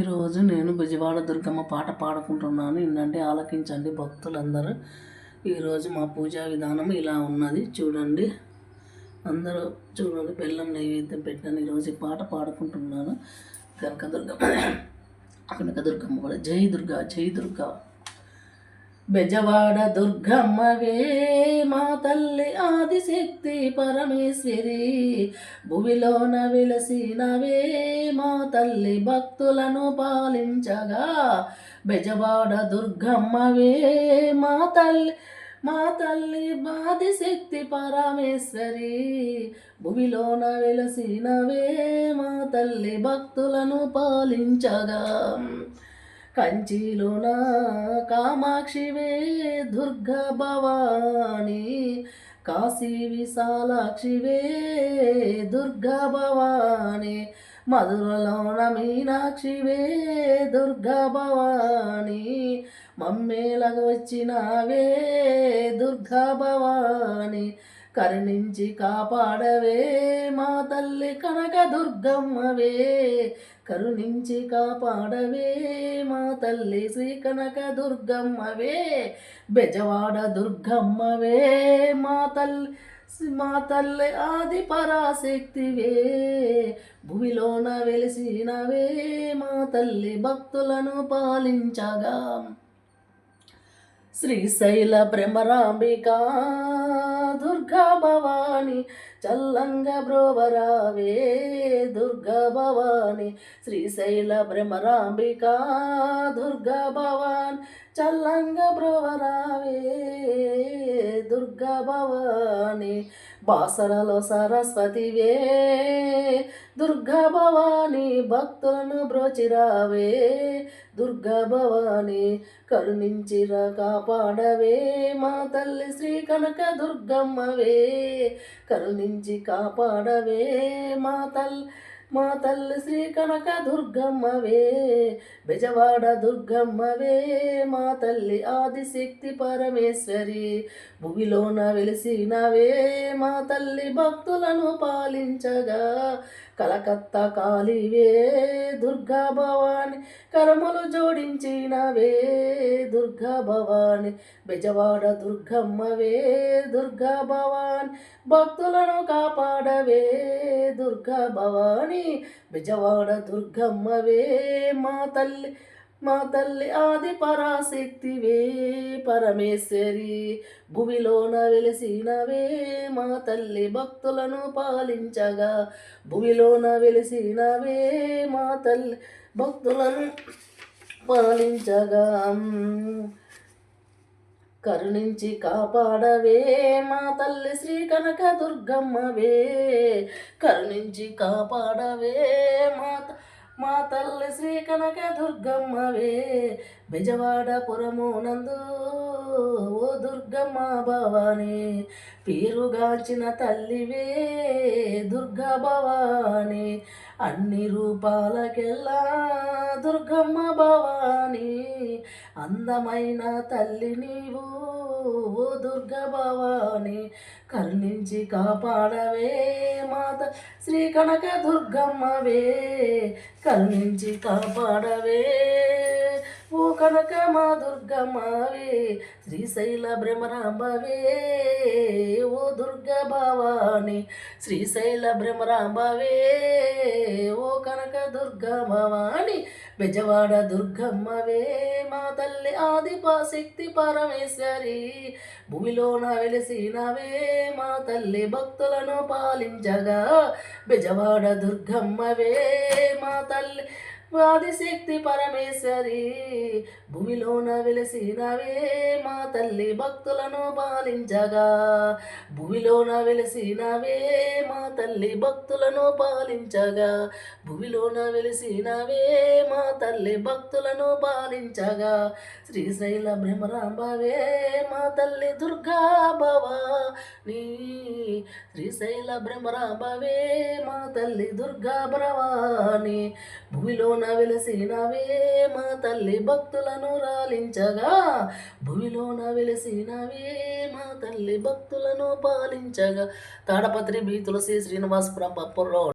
ఈరోజు నేను బెజవాడ దుర్గమ్మ పాట పాడుకుంటున్నాను. ఏంటంటే ఆలకించండి భక్తులందరూ. ఈరోజు మా పూజా విధానం ఇలా ఉన్నది, చూడండి. అందరూ చూడండి, బెల్లం నైవేద్యం పెట్టాను. ఈరోజు ఈ పాట పాడుకుంటున్నాను. కనకదుర్గమ్మ కూడా జై దుర్గా జై దుర్గా. బెజవాడ దుర్గమ్మవే మా తల్లి ఆదిశక్తి పరమేశ్వరి, భువిలోన వెలసినవే మా తల్లి భక్తులను పాలించగా. బెజవాడ దుర్గమ్మవే మా తల్లి ఆదిశక్తి పరమేశ్వరి, భువిలోన వెలసినవే మా తల్లి భక్తులను పాలించగా. కంచిలోన కామాక్షివే దుర్గా భవాని, కాశీ విశాలాక్షివే దుర్గా భవాని, మధురలోన మీనాక్షివే దుర్గా భవాని, మమ్మేలకు వచ్చినవే దుర్గా భవాని, కరుణించి కాపాడవే మా తల్లి కనక దుర్గమ్మవే, కరుణించి కాపాడవే మా తల్లి శ్రీ కనక దుర్గమ్మవే. బెజవాడ దుర్గమ్మవే మా తల్లి ఆది పరాశక్తివే, భూమిలోన వెలిసినవే మా తల్లి భక్తులను పాలించగా. శ్రీశైల భ్రమరాంబికా దుర్గా భవాని, చల్లంగ బ్రోవరావే దుర్గా భవాని, శ్రీశైల భ్రమరాంబికా దుర్గా భవాని, చల్లంగ బ్రోవరావే దుర్గా భవాని, బాసరలో సరస్వతివే దుర్గా భవాని, భక్తులను బ్రోచిరావే దుర్గా భవాని, కరుణించిరా కాపాడవే మా తల్లి శ్రీ కనక దుర్గమ్మవే, కరుణించి కాపాడవే మా తల్లి శ్రీ కనక దుర్గమ్మవే. బెజవాడ దుర్గమ్మవే మా తల్లి ఆదిశక్తి పరమేశ్వరి, భూమిలోన వెలిసినవే మా తల్లి భక్తులను పాలించగా. కలకత్తా కాళీవే దుర్గా భవాని, కరములు జోడించినవే దుర్గా భవాని, బెజవాడ దుర్గమ్మవే దుర్గా భవాని, భక్తులను కాపాడవే దుర్గా భవాని, బెజవాడ దుర్గమ్మవే మా తల్లి ఆది పరాశక్తివే పరమేశ్వరి, భూమిలోన వెలిసినవే మా తల్లి భక్తులను పాలించగా. భూమిలోన వెలిసినవే మా తల్లి భక్తులను పాలించగా. కరుణించి కాపాడవే మా తల్లి శ్రీ కనక దుర్గమ్మవే, కరుణించి కాపాడవే మా తల్లి శ్రీ కనక దుర్గమ్మవే. బెజవాడ పురమునందు ఓ దుర్గమ్మ భవాని, పేరుగాంచిన తల్లివే దుర్గా భవాని, అన్ని రూపాలకెల్లా దుర్గమ్మ భవాని, అందమైన తల్లి నీవు ఓ దుర్గా భవాని, కరుణించి కాపాడవే మాత శ్రీ కనక దుర్గమ్మవే, కరుణించి కాపాడవే ఓ కనక మా దుర్గమ్మవే. శ్రీశైల భ్రమరాంబవే ఓ దుర్గా భవాని, శ్రీశైల భ్రమరాంబవే ఓ కనక దుర్గా భవాని, బెజవాడ దుర్గమ్మవే మా తల్లి ఆదిశక్తి పరమేశ్వరి, భూమిలోన వెలిసినవే మా తల్లి భక్తులను పాలించగా. బెజవాడ దుర్గమ్మవే మా తల్లి ఆదిశక్తి పరమేశ్వరి, భూమిలోన వెలిసినవే మా తల్లి భక్తులను పాలించగా. భూమిలోన వెలిసినవే మా తల్లి భక్తులను పాలించగా, భూమిలోన వెలిసినవే మా తల్లి భక్తులను పాలించగా. శ్రీశైల భ్రమరాంబవే మా తల్లి దుర్గా భవాని, శ్రీశైల భ్రమరాంబవే మా తల్లి దుర్గా భవాని, భూమిలోన వెలిసినవే మా తల్లి భక్తులను రాలించగా. భూమిలోన వెలిసినవే మా తల్లి భక్తులను పాలించగా. తాడపత్రి బి తులసి శ్రీనివాసపురం పప్పూర్ రోడ్.